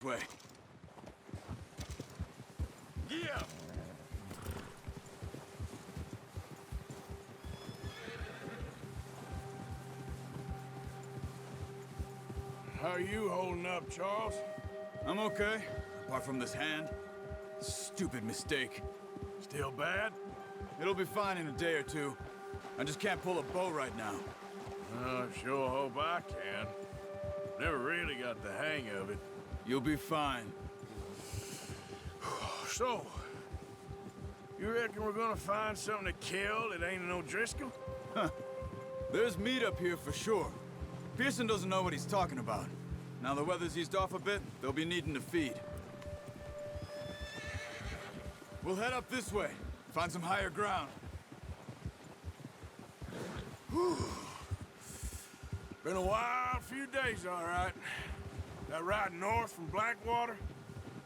way. Yeah! How are you holding up, Charles? I'm okay, apart from this hand. Stupid mistake. Still bad? It'll be fine in a day or two. I just can't pull a bow right now. I sure hope I can. Never really got the hang of it. You'll be fine. So, you reckon we're gonna find something to kill that ain't an O'Driscoll? There's meat up here for sure. Pearson doesn't know what he's talking about. Now the weather's eased off a bit, they'll be needing to feed. We'll head up this way, find some higher ground. Whew. Been a wild few days, all right. That ride north from Blackwater,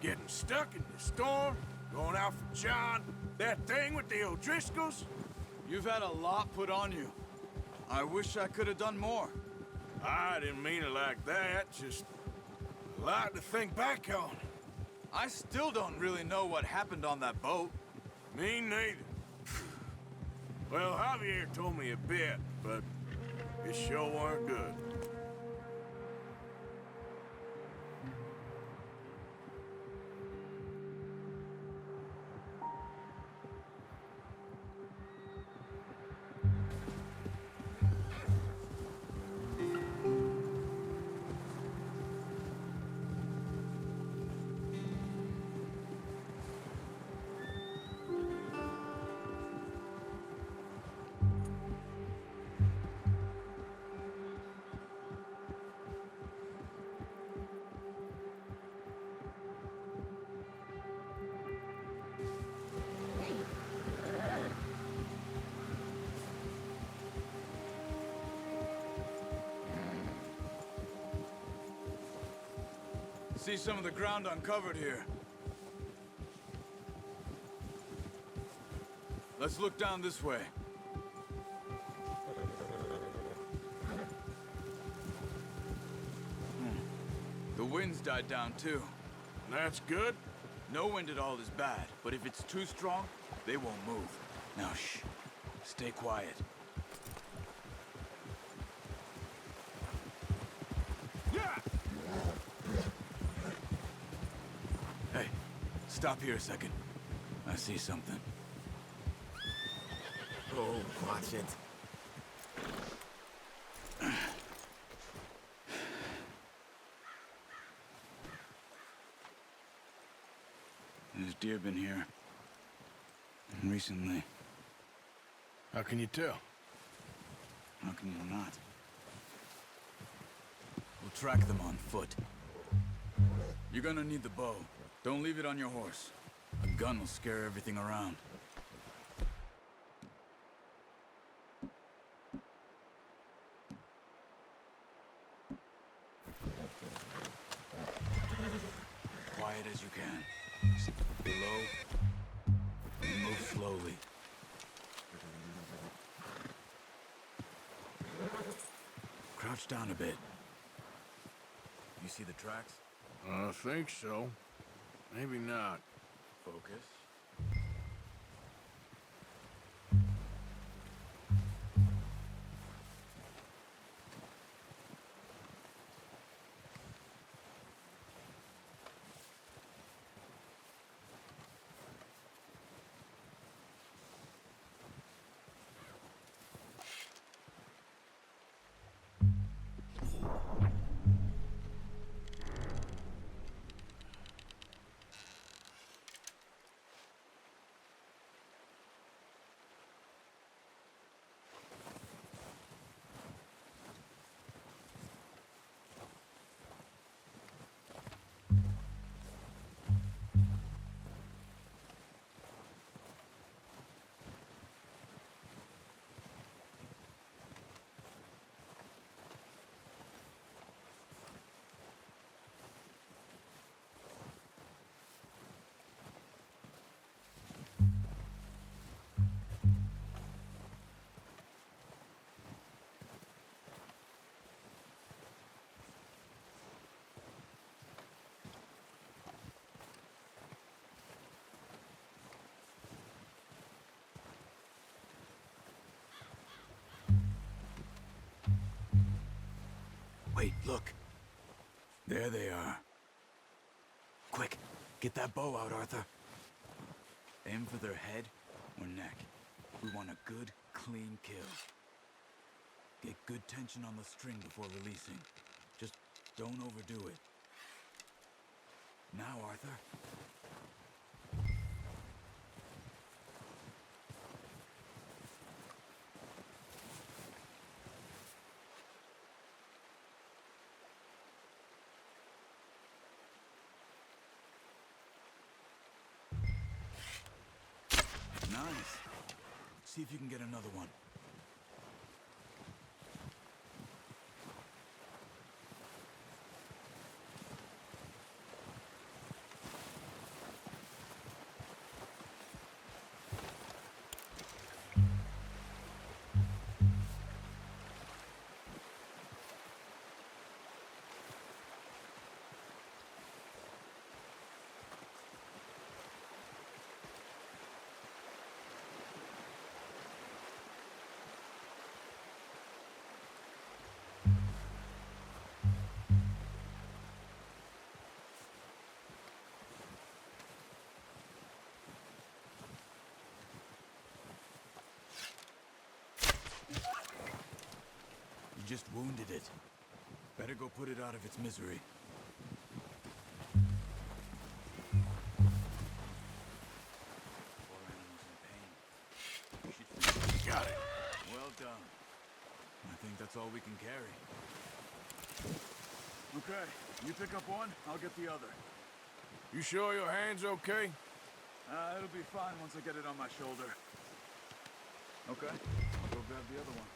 getting stuck in the storm, going out for John, that thing with the O'Driscolls. You've had a lot put on you. I wish I could have done more. I didn't mean it like that, just a lot to think back on. I still don't really know what happened on that boat. Me neither. Well, Javier told me a bit, but it sure weren't good. See some of the ground uncovered here. Let's look down this way. The wind's died down too. That's good. No wind at all is bad, but if it's too strong, they won't move. Now shh, stay quiet. Yeah! Hey, stop here a second. I see something. Oh, watch it. There's deer been here. Recently. How can you tell? How can you not? We'll track them on foot. You're gonna need the bow. Don't leave it on your horse. A gun will scare everything around. Quiet as you can. Below, and move slowly. Crouch down a bit. You see the tracks? I think so. Maybe not. Focus. Wait, look. There they are. Quick, get that bow out, Arthur. Aim for their head or neck. We want a good, clean kill. Get good tension on the string before releasing. Just don't overdo it. Now, Arthur. Nice. See if you can get another one. You just wounded it. Better go put it out of its misery. Poor animal's in pain. We should... Got it. Well done. I think that's all we can carry. Okay, you pick up one, I'll get the other. You sure your hand's okay? It'll be fine once I get it on my shoulder. Okay, I'll go grab the other one.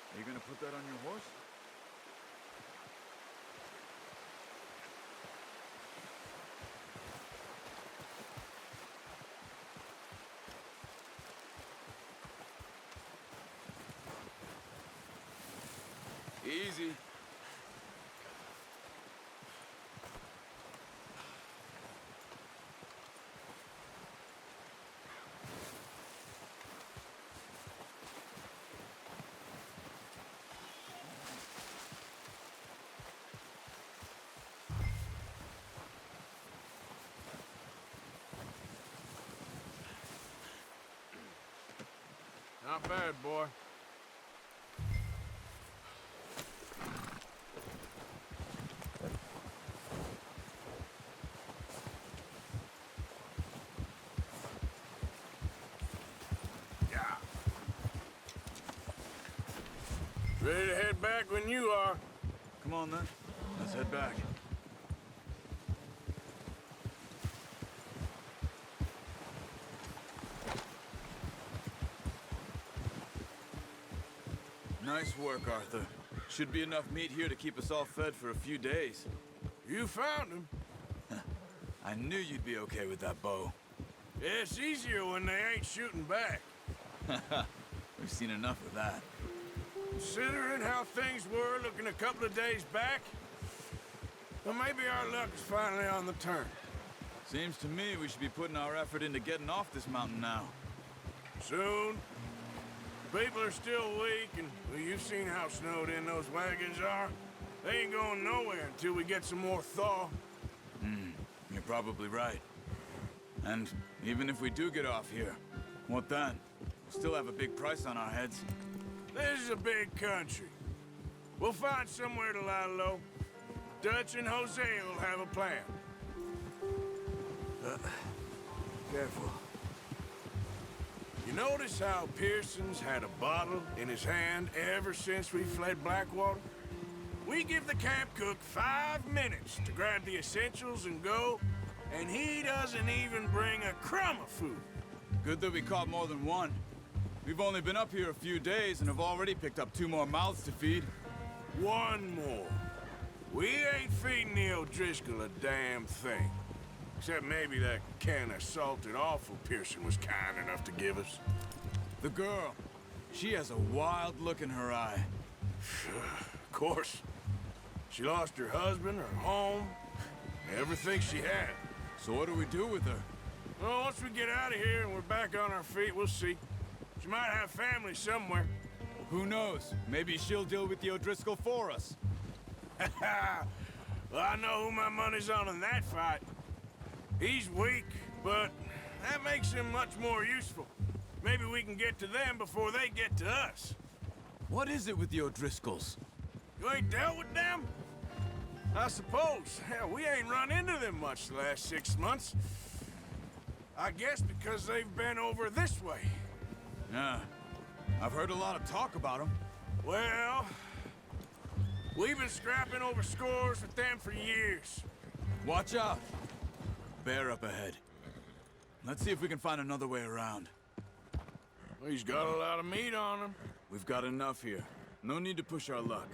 Are you gonna put that on your horse? Easy. Not bad, boy. Yeah. Ready to head back when you are. Come on then, let's head back. Nice work, Arthur. Should be enough meat here to keep us all fed for a few days. You found him. I knew you'd be okay with that bow. Yeah, it's easier when they ain't shooting back. We've seen enough of that. Considering how things were looking a couple of days back, well, maybe our luck is finally on the turn. Seems to me we should be putting our effort into getting off this mountain now. Soon. People are still weak, and well, you've seen how snowed in those wagons are. They ain't going nowhere until we get some more thaw. You're probably right. And even if we do get off here, what then? We'll still have a big price on our heads. This is a big country. We'll find somewhere to lie low. Dutch and Jose will have a plan. Careful. You notice how Pearson's had a bottle in his hand ever since we fled Blackwater? We give the camp cook 5 minutes to grab the essentials and go, and he doesn't even bring a crumb of food. Good that we caught more than one. We've only been up here a few days and have already picked up 2 more mouths to feed. One more. We ain't feeding the O'Driscoll a damn thing. Except maybe that can of salted offal Pearson was kind enough to give us. The girl, she has a wild look in her eye. Of course. She lost her husband, her home, everything she had. So what do we do with her? Well, once we get out of here and we're back on our feet, we'll see. She might have family somewhere. Who knows? Maybe she'll deal with the O'Driscoll for us. Well, I know who my money's on in that fight. He's weak, but that makes him much more useful. Maybe we can get to them before they get to us. What is it with the O'Driscolls? You ain't dealt with them? I suppose. Hell, we ain't run into them much the last 6 months. I guess because they've been over this way. Yeah. I've heard a lot of talk about them. Well, we've been scrapping over scores with them for years. Watch out. Bear up ahead. Let's see if we can find another way around. Well, he's got a lot of meat on him. We've got enough here. No need to push our luck.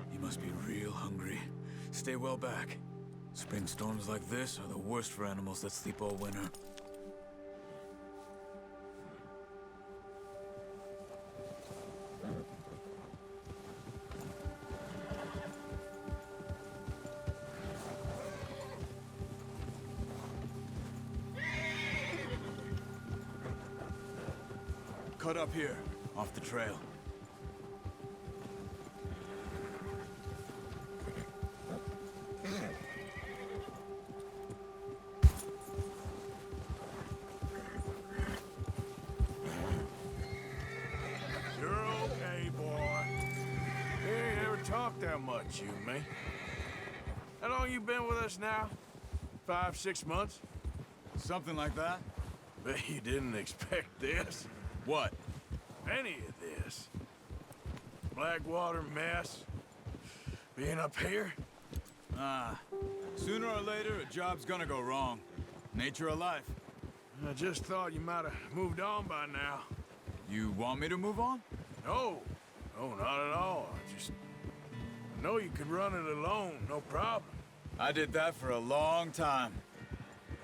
He must be real hungry. Stay well back. Spring storms like this are the worst for animals that sleep all winter. Cut up here, off the trail. You're okay, boy. We ain't ever talked that much, you and me. How long you been with us now? 5, 6 months? Something like that? Bet you didn't expect this. What? Any of this. Blackwater mess. Being up here? Sooner or later, a job's gonna go wrong. Nature of life. I just thought you might have moved on by now. You want me to move on? No. No, not at all. I know you could run it alone, no problem. I did that for a long time.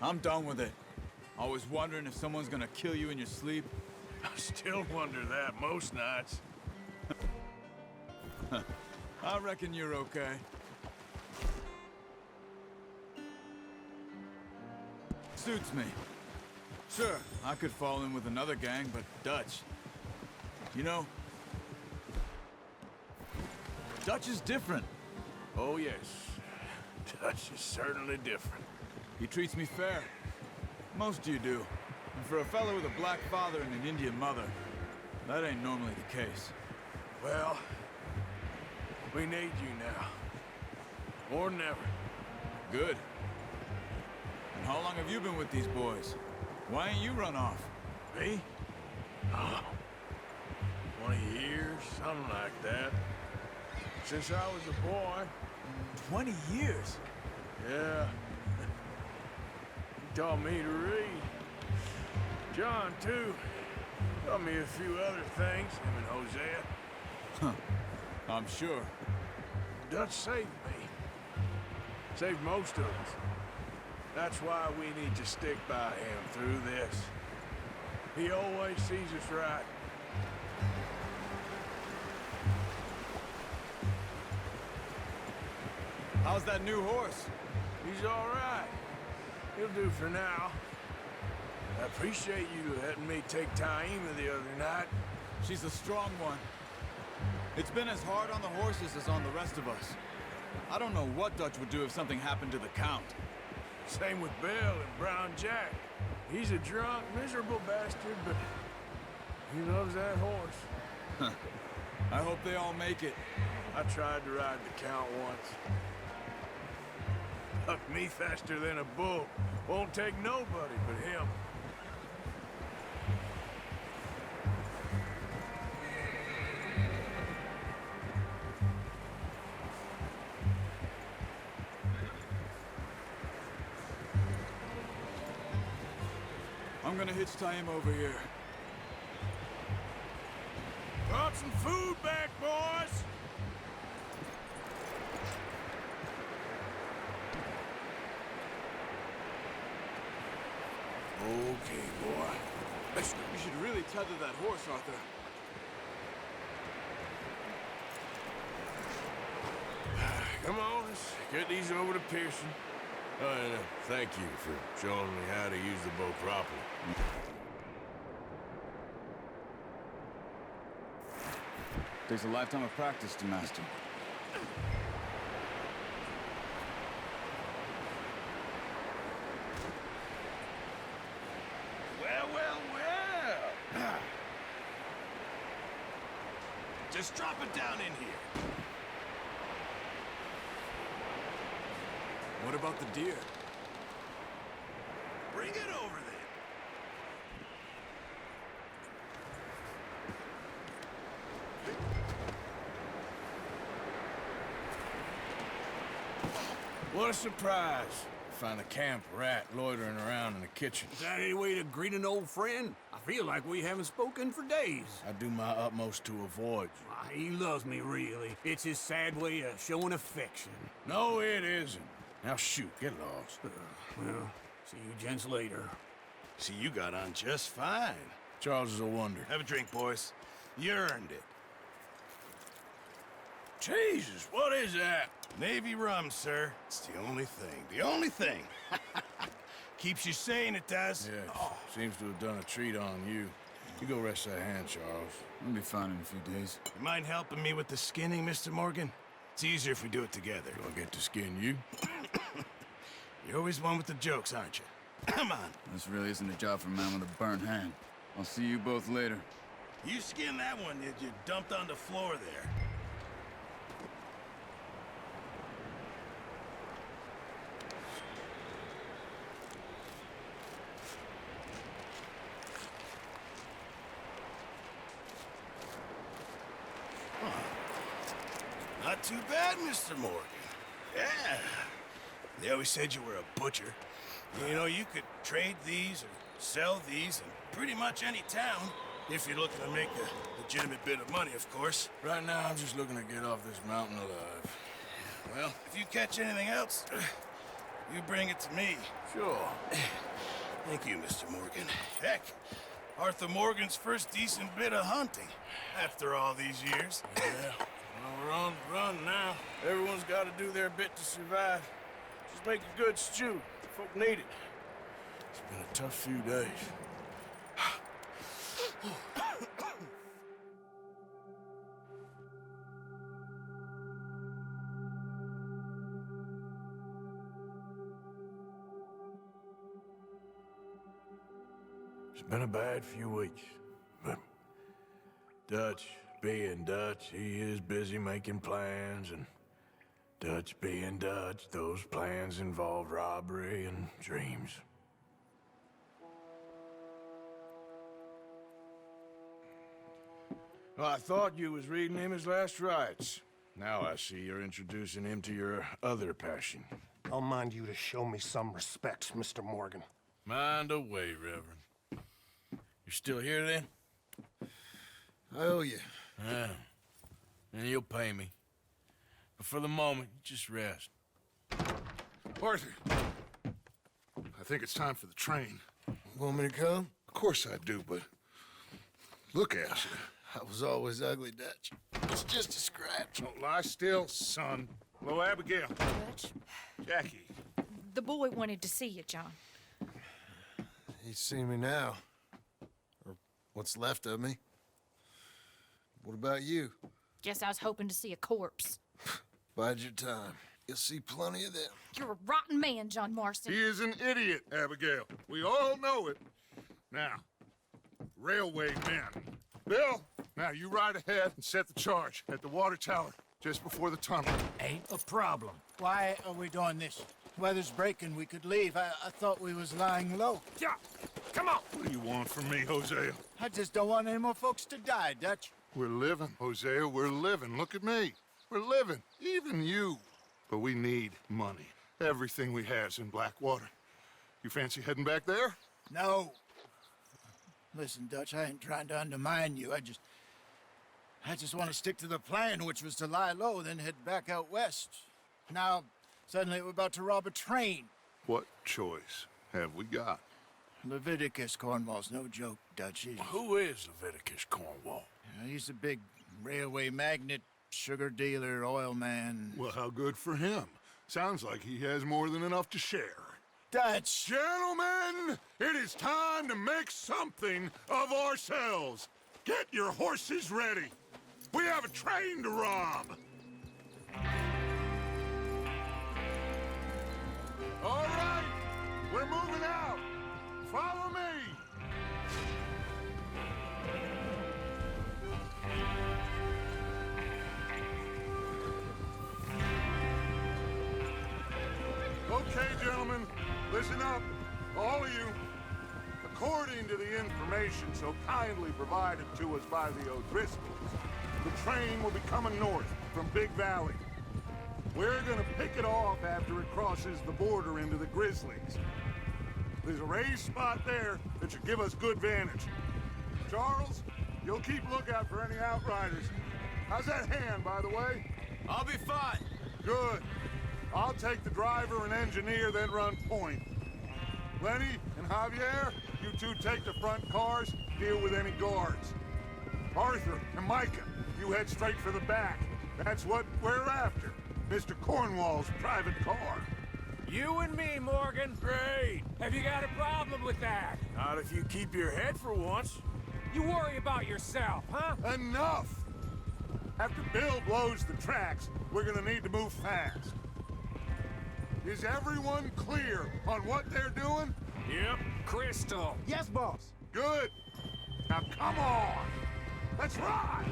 I'm done with it. Always wondering if someone's gonna kill you in your sleep. I still wonder that most nights. I reckon you're okay. Suits me. Sure, I could fall in with another gang, but Dutch. You know, Dutch is different. Oh, yes. Dutch is certainly different. He treats me fair. Most of you do. And for a fellow with a black father and an Indian mother, that ain't normally the case. Well, we need you now. More than ever. Good. And how long have you been with these boys? Why ain't you run off? Me? Oh, 20 years, something like that. Since I was a boy. 20 years? Yeah. He taught me to read. John, too. Taught me a few other things, him and Hosea. Huh. I'm sure. Dutch saved me. Saved most of us. That's why we need to stick by him through this. He always sees us right. How's that new horse? He's all right. He'll do for now. I appreciate you letting me take Taima the other night. She's a strong one. It's been as hard on the horses as on the rest of us. I don't know what Dutch would do if something happened to the Count. Same with Bill and Brown Jack. He's a drunk, miserable bastard, but he loves that horse. I hope they all make it. I tried to ride the Count once. Bucked me faster than a bull. Won't take nobody but him. I'm gonna hitch tie him over here. Brought some food back, boys! Okay, boy. Let's go. You should really tether that horse, Arthur. Come on, let's get these over to Pearson. Oh, and thank you for showing me how to use the bow properly. Takes a lifetime of practice to master. Well, well, well. Just drop it down in here. What about the deer? Bring it over then. What a surprise. Find a camp rat loitering around in the kitchen. Is that any way to greet an old friend? I feel like we haven't spoken for days. I do my utmost to avoid you. Why, he loves me, really. It's his sad way of showing affection. No, it isn't. Now shoot, get lost. Well, see you gents later. See, you got on just fine. Charles is a wonder. Have a drink, boys. You earned it. Jesus, what is that? Navy rum, sir. It's the only thing. The only thing. Keeps you sane, it does. Yes, seems to have done a treat on you. You go rest that hand, Charles. I'll be fine in a few days. You mind helping me with the skinning, Mr. Morgan? It's easier if we do it together. Do I get to skin you? You're always one with the jokes, aren't you? Come on. This really isn't a job for a man with a burnt hand. I'll see you both later. You skinned that one that you dumped on the floor there. Not too bad, Mr. Morgan. Yeah. They always said you were a butcher. You know, you could trade these or sell these in pretty much any town, if you're looking to make a legitimate bit of money, of course. Right now, I'm just looking to get off this mountain alive. Well, if you catch anything else, you bring it to me. Sure. Thank you, Mr. Morgan. Heck, Arthur Morgan's first decent bit of hunting after all these years. Yeah. Well, we're on the run now. Everyone's got to do their bit to survive. Just make a good stew. Folk need it. It's been a tough few days. It's been a bad few weeks, but Dutch being Dutch, he is busy making plans, and Dutch being Dutch, those plans involve robbery and dreams. Well, I thought you was reading him his last rites. Now I see you're introducing him to your other passion. I'll mind you to show me some respect, Mr. Morgan. Mind away, Reverend. You're still here, then? I owe you. Yeah. And you'll pay me. But for the moment, just rest. Arthur, I think it's time for the train. Want me to come? Of course I do, but look at you. I was always ugly, Dutch. It's just a scratch. Don't lie still, son. Hello, Abigail. Dutch, Jackie. the boy wanted to see you, John. He's seen me now. Or what's left of me. What about you? Guess I was hoping to see a corpse. Bide your time. You'll see plenty of them. You're a rotten man, John Marston. He is an idiot, Abigail. We all know it. Now, railway men. Bill, now you ride ahead and set the charge at the water tower just before the tunnel. Ain't a problem. Why are we doing this? Weather's breaking. We could leave. I thought we was lying low. Yeah, come on. What do you want from me, Hosea? I just don't want any more folks to die, Dutch. We're living, Hosea. We're living. Look at me. We're living. Even you. But we need money. Everything we have's in Blackwater. You fancy heading back there? No. Listen, Dutch, I ain't trying to undermine you. I just want to stick to the plan, which was to lie low, then head back out west. Now, suddenly we're about to rob a train. What choice have we got? Leviticus Cornwall's no joke, Dutch. Who is Leviticus Cornwall? He's a big railway magnate, sugar dealer, oil man. Well, how good for him. Sounds like he has more than enough to share. Dutch! Gentlemen, it is time to make something of ourselves. Get your horses ready. We have a train to rob. All right, we're moving out. Follow me. Okay, gentlemen, listen up, all of you. According to the information so kindly provided to us by the O'Driscolls, the train will be coming north from Big Valley. We're gonna pick it off after it crosses the border into the Grizzlies. There's a raised spot there that should give us good vantage. Charles, you'll keep lookout for any outriders. How's that hand, by the way? I'll be fine. Good. I'll take the driver and engineer, then run point. Lenny and Javier, you two take the front cars, deal with any guards. Arthur and Micah, you head straight for the back. That's what we're after. Mr. Cornwall's private car. You and me, Morgan. Great. Have you got a problem with that? Not if you keep your head for once. You worry about yourself, huh? Enough! After Bill blows the tracks, we're gonna need to move fast. Is everyone clear on what they're doing? Yep. Crystal. Yes, boss. Good. Now come on. Let's ride.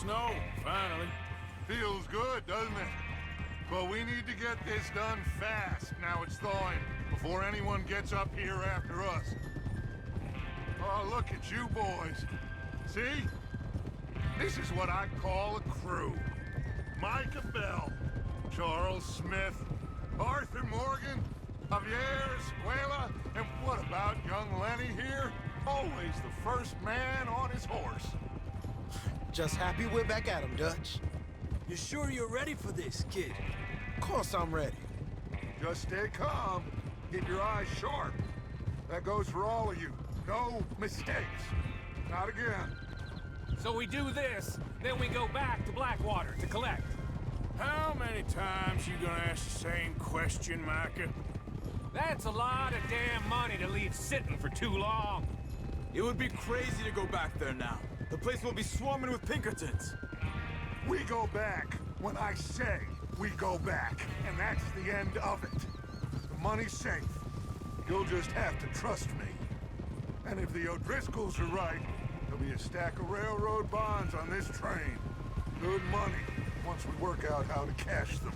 Snow, finally. Feels good, doesn't it? But we need to get this done fast. Now it's thawing, before anyone gets up here after us. Oh, look at you boys. See? This is what I call a crew. Micah Bell, Charles Smith, Arthur Morgan, Javier Escuela, and what about young Lenny here? Always the first man on his horse. Just happy we're back at him, Dutch. You sure you're ready for this, kid? Of course I'm ready. Just stay calm. Keep your eyes sharp. That goes for all of you. No mistakes. Not again. So we do this, then we go back to Blackwater to collect. How many times you gonna ask the same question, Micah? That's a lot of damn money to leave sitting for too long. It would be crazy to go back there now. The place will be swarming with Pinkertons. We go back when I say we go back, and that's the end of it. The money's safe. You'll just have to trust me. And if the O'Driscolls are right, there'll be a stack of railroad bonds on this train. Good money, once we work out how to cash them.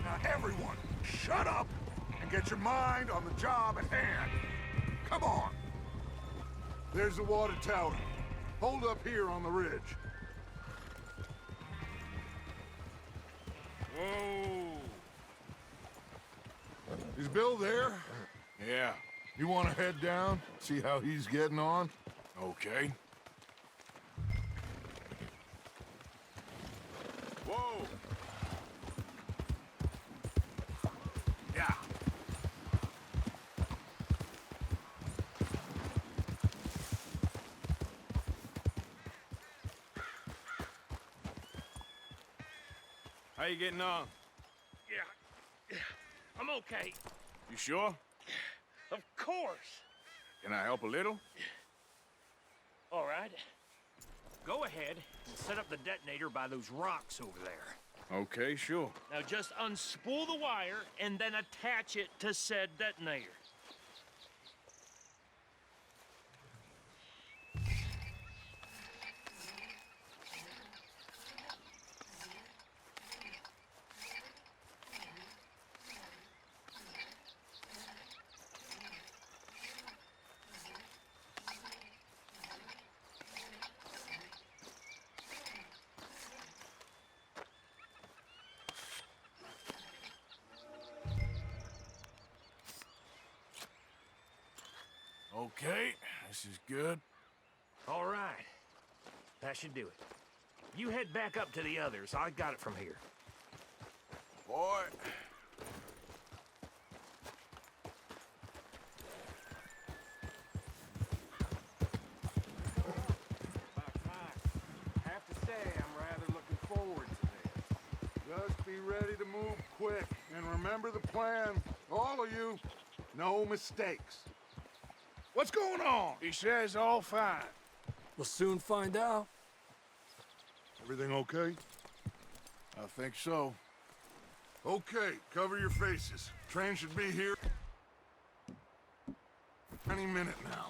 Now everyone, shut up and get your mind on the job at hand. Come on. There's the water tower. Hold up here on the ridge. Whoa. Is Bill there? Yeah. You want to head down, see how he's getting on? Okay. Whoa. Yeah. How you getting on? Yeah, I'm okay. You sure? Of course. Can I help a little? right. Go ahead and set up the detonator by those rocks over there. Okay, sure. Now just unspool the wire and then attach it to said detonator. Okay, this is good. All right. That should do it. You head back up to the others. I got it from here. Boy. Have to say, I'm rather looking forward to this. Just be ready to move quick, and remember the plan. All of you, no mistakes. What's going on? He says all fine. We'll soon find out. Everything okay? I think so. Okay, cover your faces. Train should be here any minute now.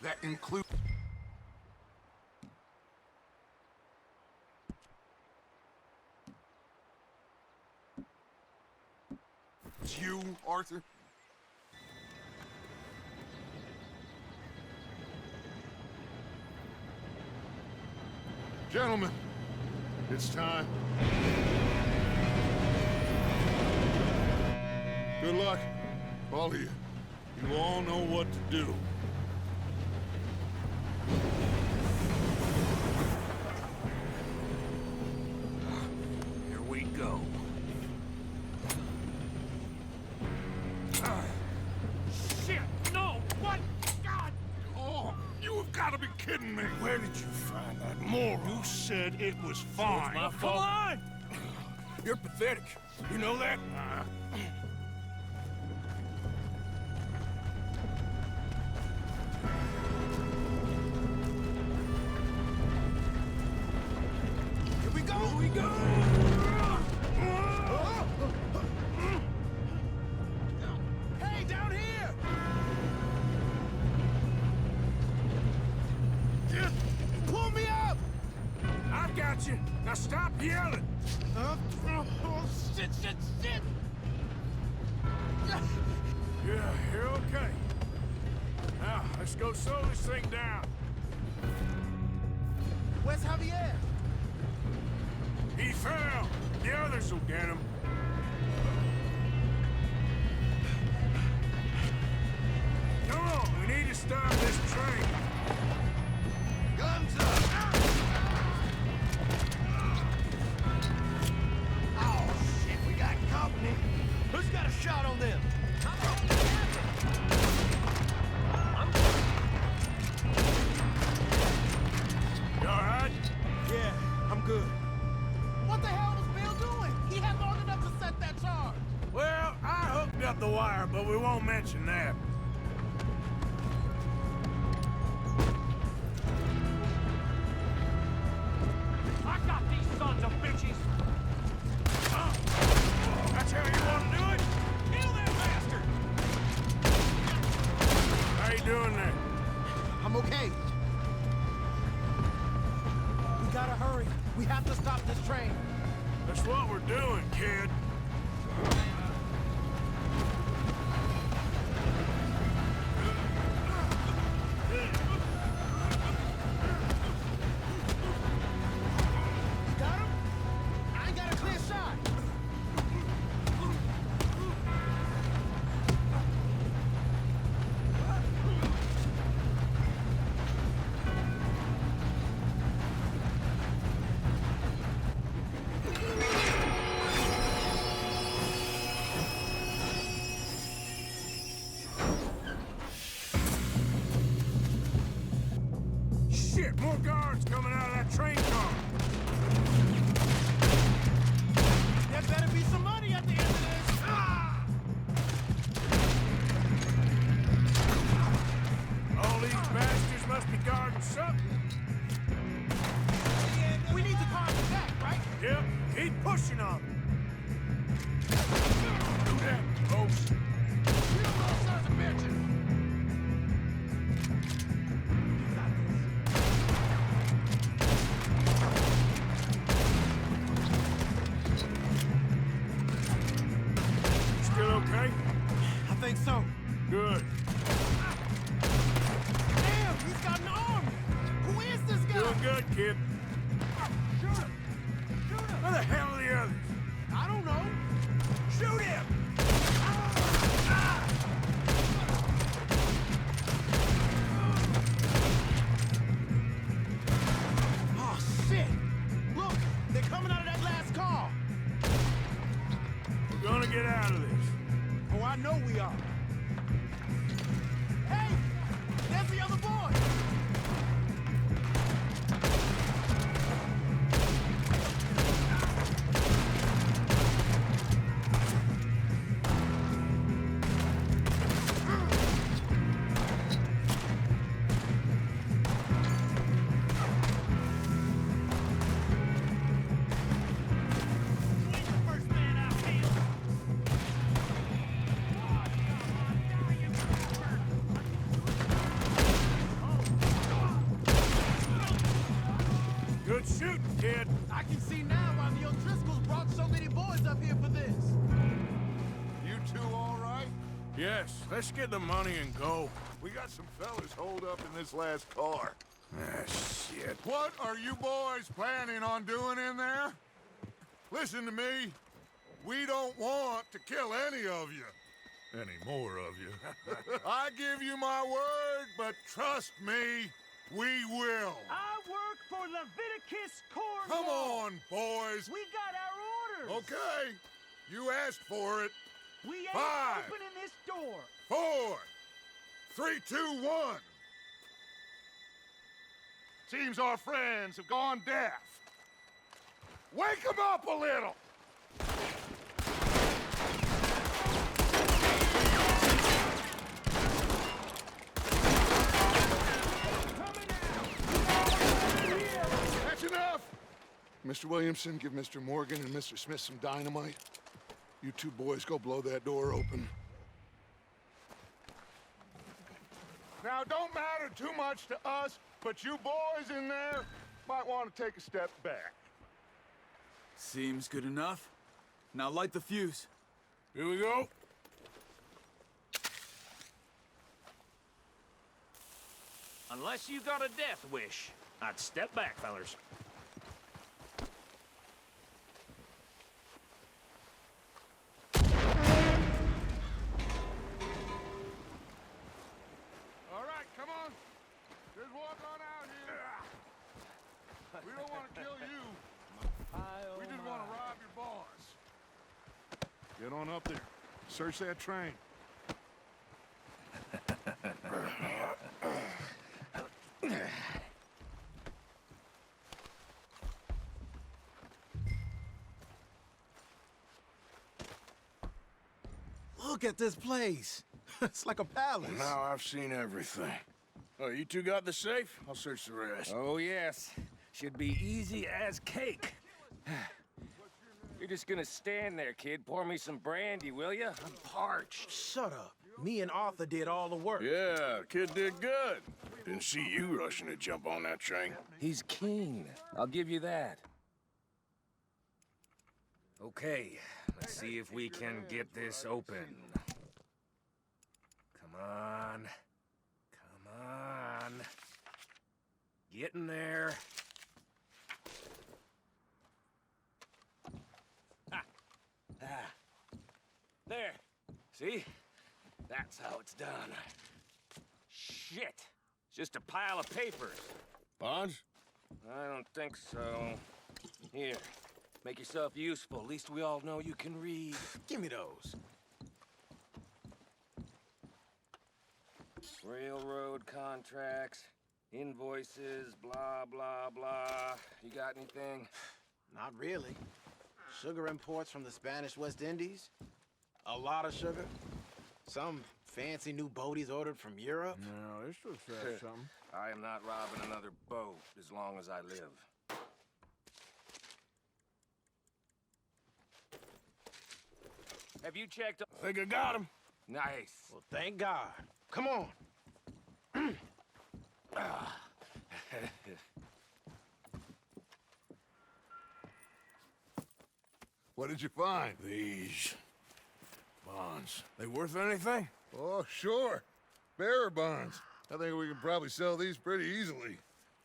That includes... It's you, Arthur? Gentlemen, it's time. Good luck, all of you. You all know what to do. Here we go. Shit! No! What? God! Oh, you have got to be kidding me. Where did you find that moron? You said it was fine. My fault. Come on! You're pathetic. You know that? Here we go! Here we go! Hey, down here! Pull me up! I got you. Now stop yelling. Oh, shit, shit, shit! Yeah, you're okay. Now, let's go slow this thing down. Where's Javier? He fell. The others will get him. Come on, we need to stop this train. Guns up! Oh, shit, we got company. Who's got a shot on them? You all right? Yeah, I'm good. What the hell was Bill doing? He had long enough to set that charge. Well, I hooked up the wire, but we won't mention that. I got these sons of bitches. That's how you want to do it? Kill that bastard! How you doing there? I'm okay. We gotta hurry. We have to stop this train. That's what we're doing, kid. You got him? I ain't got a clear shot. Shit, more guards coming out of that train car. There better be some money at the end of this. Ah! All these bastards must be guarding something. We need to call them back, right? Yep, keep pushing on them. Do that, folks. You little sons of bitches! Still okay? I think so. Good. Damn, he's got an arm! Who is this guy? Doing good, kid. Shoot him! Shoot him! Where the hell are the others? I don't know. Shoot him! Oh, shit! Look, they're coming out of that last car. We're gonna get out of this. Oh, I know we are. Hey! There's the other boy! Good shooting, kid. I can see now why the O'Driscolls brought so many boys up here for this. You two all right? Yes, let's get the money and go. We got some fellas holed up in this last car. Ah, shit. What are you boys planning on doing in there? Listen to me. We don't want to kill any of you. Any more of you. I give you my word, but trust me, we will. I work for Leviticus Corps. Come on, boys. We got our orders. Okay. You asked for it. We ain't 5, opening this door. 4, 3, 2, 1. Seems our friends have gone deaf. Wake them up a little. That's enough. Mr. Williamson, give Mr. Morgan and Mr. Smith some dynamite. You two boys go blow that door open. Now, don't matter too much to us, but you boys in there might want to take a step back. Seems good enough. Now light the fuse. Here we go. Unless you got a death wish, I'd step back, fellers. All right, come on. Just walk on out here. We don't want to kill you. We just want to rob your boss. Get on up there. Search that train. Look at this place. It's like a palace. Now I've seen everything. Oh, you two got the safe? I'll search the rest. Oh, yes. Should be easy as cake. You're just gonna stand there, kid. Pour me some brandy, will you? I'm parched. Shut up. Me and Arthur did all the work. Yeah, kid did good. Didn't see you rushing to jump on that train. He's keen. I'll give you that. Okay, let's see if we can get this open. Come on. Come on. Get in there. There. See? That's how it's done. Shit. It's just a pile of papers. Bonds? I don't think so. Here. Make yourself useful. At least we all know you can read. Give me those. Railroad contracts, Invoices, blah, blah, blah. You got anything? Not really. Sugar imports from the Spanish West Indies. A lot of sugar. Some fancy new boat he's ordered from Europe. No, this looks like something. I am not robbing another boat as long as I live. Have you checked? I think I got him. Nice. Well, thank God. Come on. What did you find? These bonds. They worth anything? Oh, sure. Bearer bonds. I think we can probably sell these pretty easily.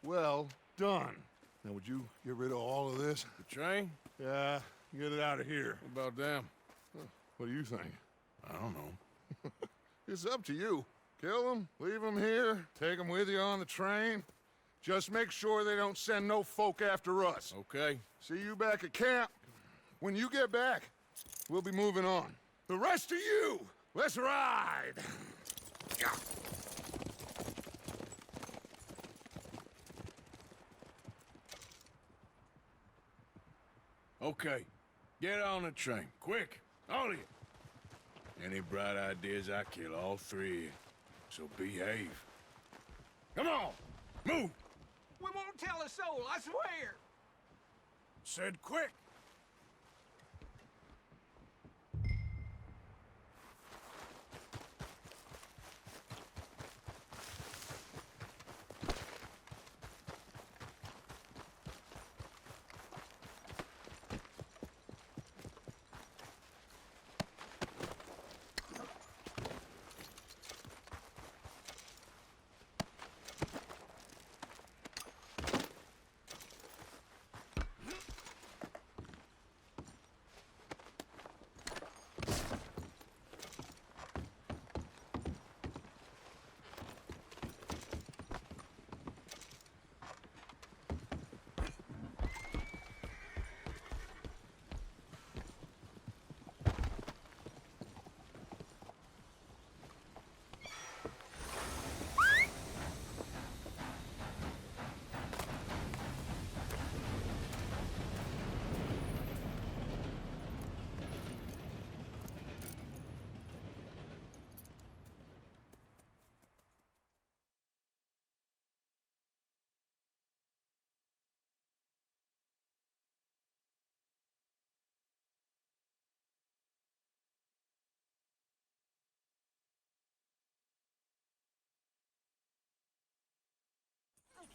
Well done. Now, would you get rid of all of this? The train? Yeah, get it out of here. What about them? What do you think? I don't know. It's up to you. Kill them, leave them here, take them with you on the train. Just make sure they don't send no folk after us. Okay. See you back at camp. When you get back, we'll be moving on. The rest of you, let's ride! Okay. Get on the train. Quick. All of you. Any bright ideas, I kill all three of you. So behave. Come on! Move! We won't tell a soul, I swear! Said quick!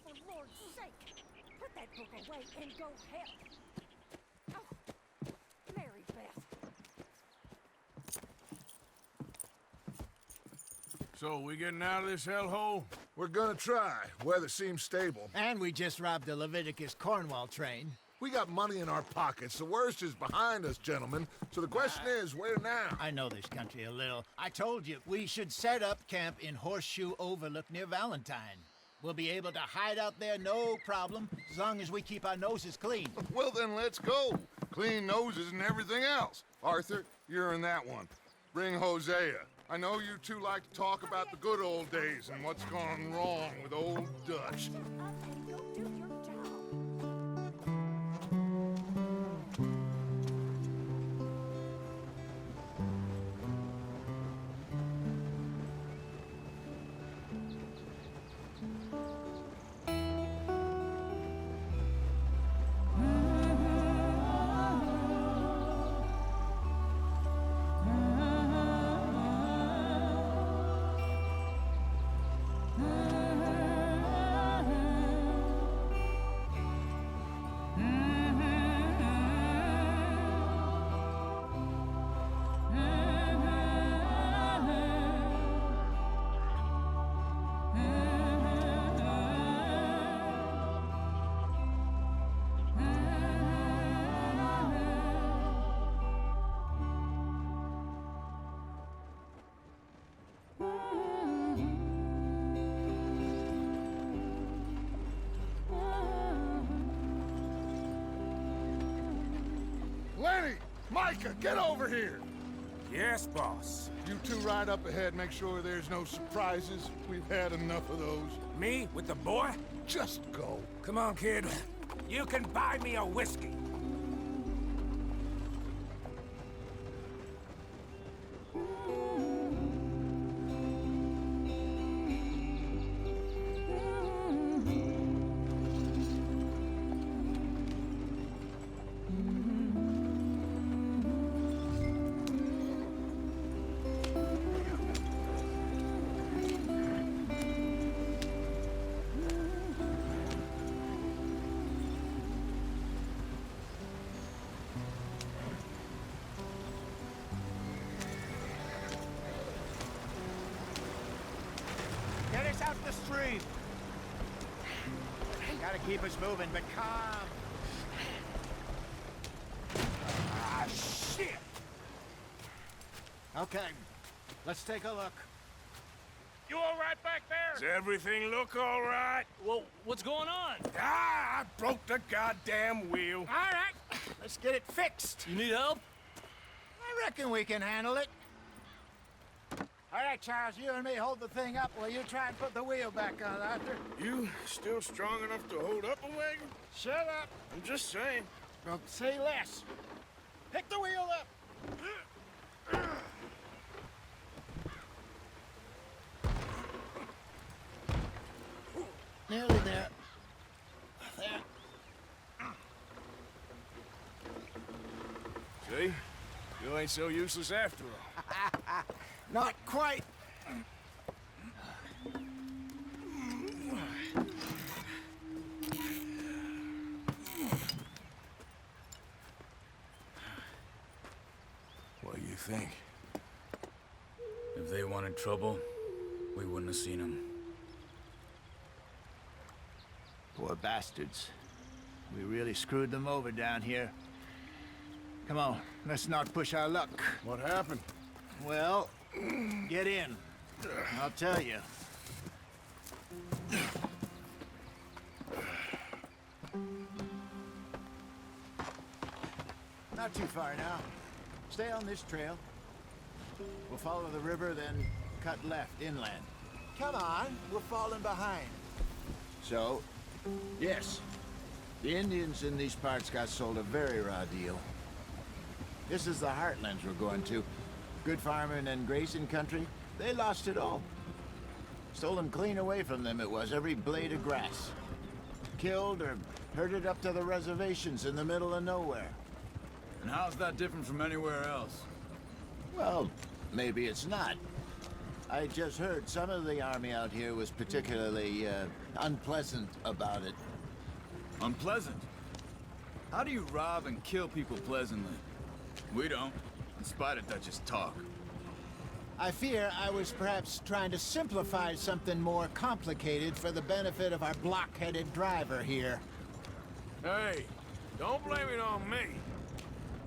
For Lord's sake, put that book away and go help. Oh, Mary Beth. So, we getting out of this hellhole? We're gonna try. Weather seems stable. And we just robbed the Leviticus Cornwall train. We got money in our pockets. The worst is behind us, gentlemen. So the question is, where now? I know this country a little. I told you, we should set up camp in Horseshoe Overlook near Valentine. We'll be able to hide out there no problem, as long as we keep our noses clean. Well, then let's go. Clean noses and everything else. Arthur, you're in that one. Bring Hosea. I know you two like to talk about the good old days and what's gone wrong with old Dutch. Lenny! Micah, get over here! Yes, boss. You two ride up ahead, make sure there's no surprises. We've had enough of those. Me with the boy? Just go. Come on, kid. You can buy me a whiskey. Get us out the stream. Gotta keep us moving, but calm. Ah, shit! Okay, let's take a look. You all right back there? Does everything look all right? Well, what's going on? Ah, I broke the goddamn wheel. All right, let's get it fixed. You need help? I reckon we can handle it. All right, Charles, you and me hold the thing up while you try and put the wheel back on, Arthur. You still strong enough to hold up a wagon? Shut up. I'm just saying. Well, say less. Pick the wheel up. Nearly there. There. See? You ain't so useless after all. Not quite. What do you think? If they wanted trouble, we wouldn't have seen them. Poor bastards. We really screwed them over down here. Come on, let's not push our luck. What happened? Well, get in. I'll tell you. Not too far now. Stay on this trail. We'll follow the river, then cut left inland. Come on, we're falling behind. So, yes, the Indians in these parts got sold a very raw deal. This is the heartlands we're going to. Good farming and grazing country. They lost it all. Stolen clean away from them it was, every blade of grass. Killed or herded up to the reservations in the middle of nowhere. And how's that different from anywhere else? Well, maybe it's not. I just heard some of the army out here was particularly, unpleasant about it. Unpleasant? How do you rob and kill people pleasantly? We don't. In spite of that, just talk. I fear I was perhaps trying to simplify something more complicated for the benefit of our block-headed driver here. Hey, don't blame it on me.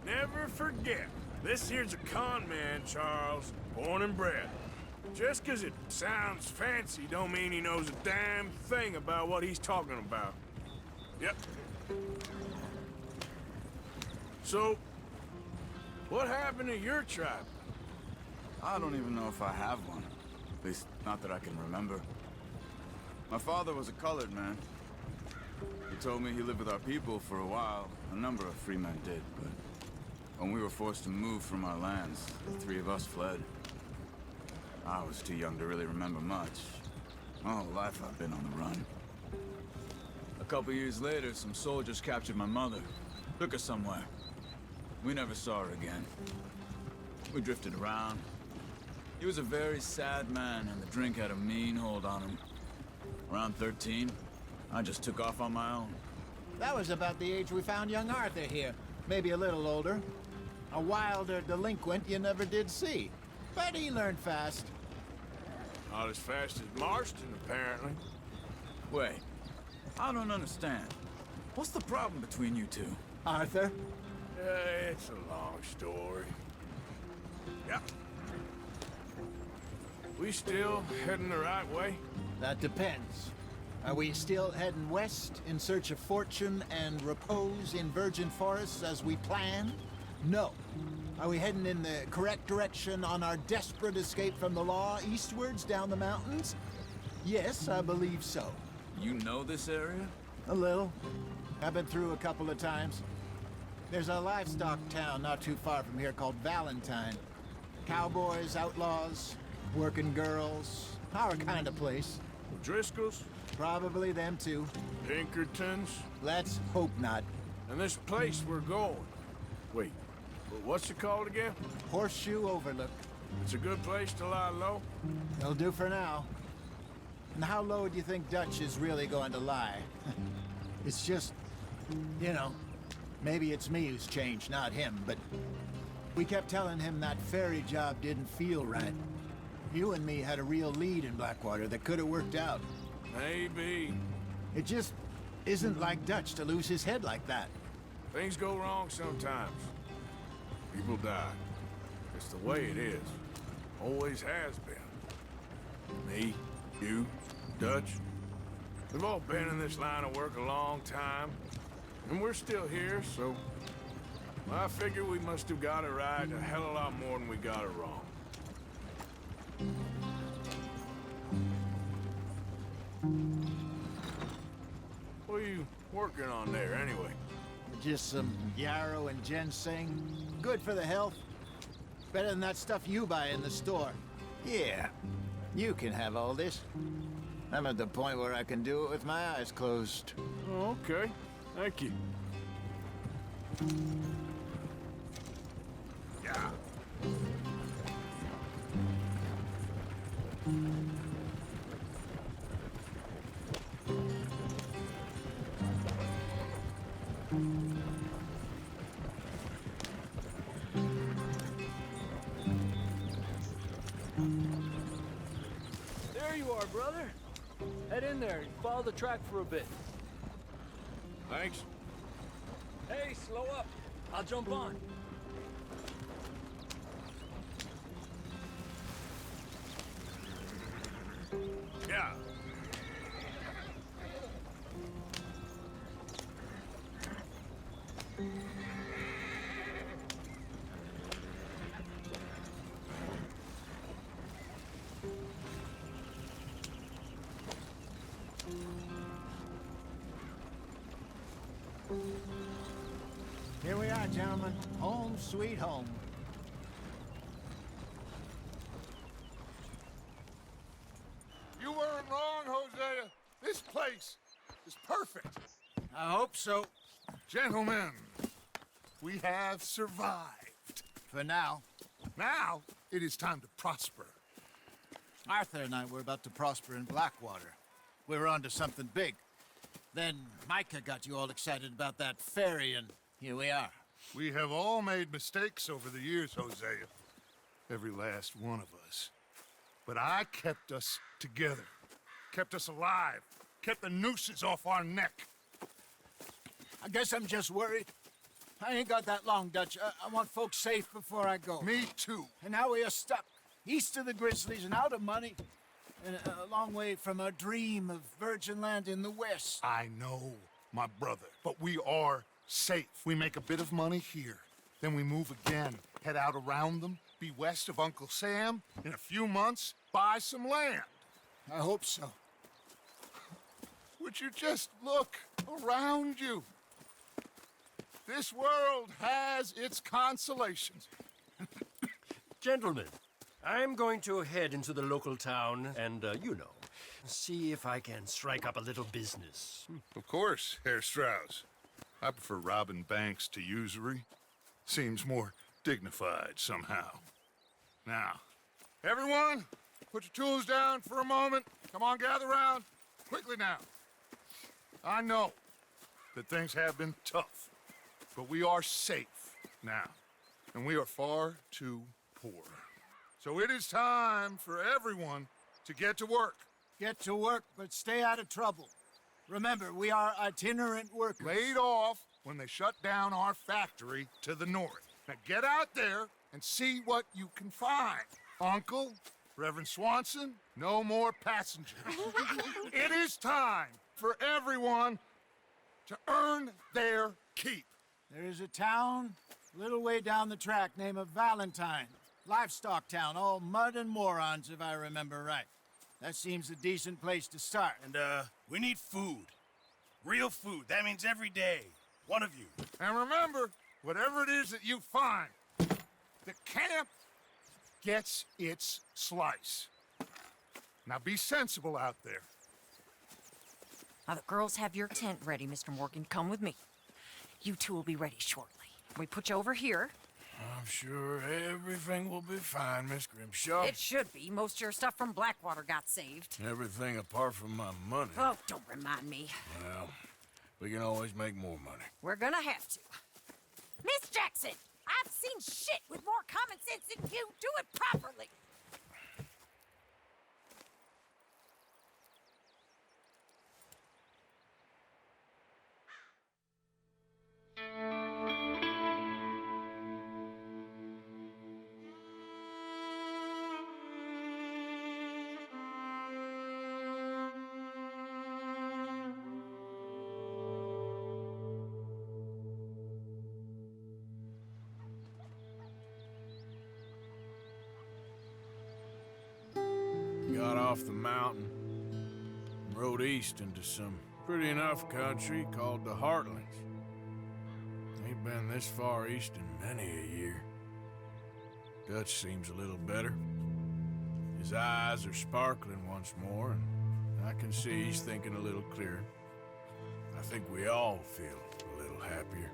Never forget, this here's a con man, Charles, born and bred. Just 'cause it sounds fancy don't mean he knows a damn thing about what he's talking about. Yep. So, what happened to your tribe? I don't even know if I have one. At least, not that I can remember. My father was a colored man. He told me he lived with our people for a while. A number of free men did, but when we were forced to move from our lands, the three of us fled. I was too young to really remember much. My whole life I've been on the run. A couple years later, some soldiers captured my mother. Took her somewhere. We never saw her again. We drifted around. He was a very sad man, and the drink had a mean hold on him. Around 13, I just took off on my own. That was about the age we found young Arthur here. Maybe a little older. A wilder delinquent you never did see. But he learned fast. Not as fast as Marston, apparently. Wait, I don't understand. What's the problem between you two? Arthur? It's a long story. Yep. We still heading the right way? That depends. Are we still heading west in search of fortune and repose in virgin forests as we planned? No. Are we heading in the correct direction on our desperate escape from the law eastwards down the mountains? Yes, I believe so. You know this area? A little. I've been through a couple of times. There's a livestock town not too far from here called Valentine. Cowboys, outlaws, working girls, our kind of place. Driscoll's? Probably them too. Pinkertons? Let's hope not. And this place we're going. Wait, what's it called again? Horseshoe Overlook. It's a good place to lie low? It'll do for now. And how low do you think Dutch is really going to lie? It's just, you know, maybe it's me who's changed, not him, but we kept telling him that ferry job didn't feel right. You and me had a real lead in Blackwater that could have worked out. Maybe. It just isn't like Dutch to lose his head like that. Things go wrong sometimes. People die. It's the way it is. Always has been. Me, you, Dutch. We've all been in this line of work a long time. And we're still here, so... I figure we must have got it right a hell of a lot more than we got it wrong. What are you working on there, anyway? Just some yarrow and ginseng. Good for the health. Better than that stuff you buy in the store. Yeah, you can have all this. I'm at the point where I can do it with my eyes closed. Oh, okay. Thank you. Yeah. There you are, brother. Head in there and follow the track for a bit. Thanks. Hey, slow up. I'll jump on. Yeah. Here we are, gentlemen. Home sweet home. You weren't wrong, Hosea. This place is perfect. I hope so. Gentlemen, we have survived. For now. Now, it is time to prosper. Arthur and I were about to prosper in Blackwater. We were onto something big. Then Micah got you all excited about that ferry, and here we are. We have all made mistakes over the years, Hosea. Every last one of us. But I kept us together. Kept us alive. Kept the nooses off our neck. I guess I'm just worried. I ain't got that long, Dutch. I want folks safe before I go. Me too. And now we are stuck, east of the Grizzlies and out of money, and a long way from our dream of virgin land in the west. I know, my brother, but we are safe. We make a bit of money here, then we move again, head out around them, be west of Uncle Sam, in a few months, buy some land. I hope so. Would you just look around you? This world has its consolations. Gentlemen, I'm going to head into the local town and, you know, see if I can strike up a little business. Of course, Herr Strauss. I prefer robbing banks to usury. Seems more dignified somehow. Now, everyone, put your tools down for a moment. Come on, gather round. Quickly now. I know that things have been tough, but we are safe now, and we are far too poor. So it is time for everyone to get to work. Get to work, but stay out of trouble. Remember, we are itinerant workers. Laid off when they shut down our factory to the north. Now get out there and see what you can find. Uncle, Reverend Swanson, no more passengers. It is time for everyone to earn their keep. There is a town Little way down the track, name of Valentine. Livestock town, all mud and morons, if I remember right. That seems a decent place to start. And, we need food. Real food. That means every day. One of you. And remember, whatever it is that you find, the camp gets its slice. Now be sensible out there. Now the girls have your tent ready, Mr. Morgan. Come with me. You two will be ready shortly. We put you over here. I'm sure everything will be fine, Miss Grimshaw. It should be. Most of your stuff from Blackwater got saved. Everything apart from my money. Oh, don't remind me. Well, we can always make more money. We're gonna have to. Miss Jackson, I've seen shit with more common sense than you. Do it properly. Got off the mountain and rode east into some pretty enough country called the Heartlands. Ain't been this far east in many a year. Dutch seems a little better. His eyes are sparkling once more, and I can see he's thinking a little clearer. I think we all feel a little happier,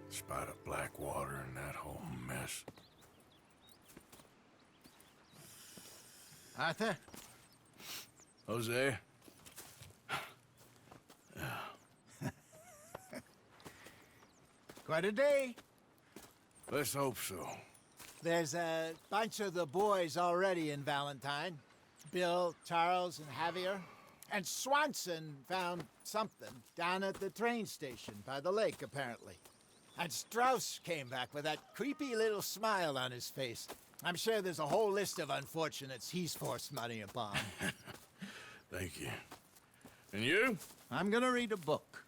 in spite of Blackwater and that whole mess. Arthur? Jose? Quite a day. Let's hope so. There's a bunch of the boys already in Valentine. Bill, Charles, and Javier. And Swanson found something down at the train station by the lake, apparently. And Strauss came back with that creepy little smile on his face. I'm sure there's a whole list of unfortunates he's forced money upon. Thank you. And you? I'm gonna read a book.